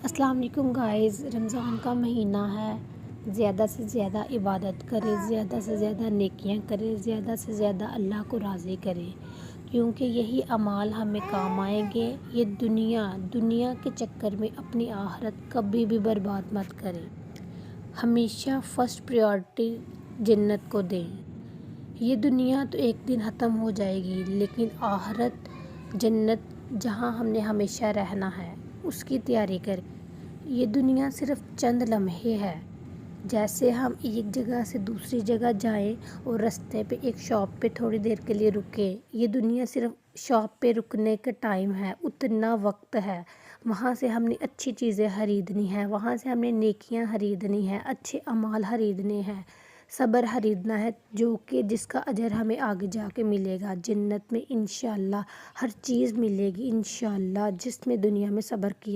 अस्सलाम वालेकुम गाइस। रमज़ान का महीना है। ज़्यादा से ज़्यादा इबादत करें, ज़्यादा से ज़्यादा नेकियां करें, ज़्यादा से ज़्यादा अल्लाह को राज़ी करें, क्योंकि यही अमाल हमें काम आएंगे। ये दुनिया के चक्कर में अपनी आखिरत कभी भी बर्बाद मत करें। हमेशा फ़र्स्ट प्रायोरिटी जन्नत को दें। ये दुनिया तो एक दिन ख़त्म हो जाएगी, लेकिन आखिरत जन्नत जहाँ हमने हमेशा रहना है उसकी तैयारी करें। ये दुनिया सिर्फ़ चंद लम्हे है। जैसे हम एक जगह से दूसरी जगह जाएं और रास्ते पे एक शॉप पे थोड़ी देर के लिए रुकें, ये दुनिया सिर्फ़ शॉप पे रुकने का टाइम है, उतना वक्त है। वहाँ से हमने अच्छी चीज़ें ख़रीदनी है, वहाँ से हमने नेकियां ख़रीदनी है, अच्छे अमाल ख़रीदने हैं, सब्र ख़रीदना है, जो कि जिसका अजर हमें आगे जाके मिलेगा जन्नत में इंशाअल्लाह। हर चीज़ मिलेगी इंशाअल्लाह, जिसने दुनिया में सब्र किया।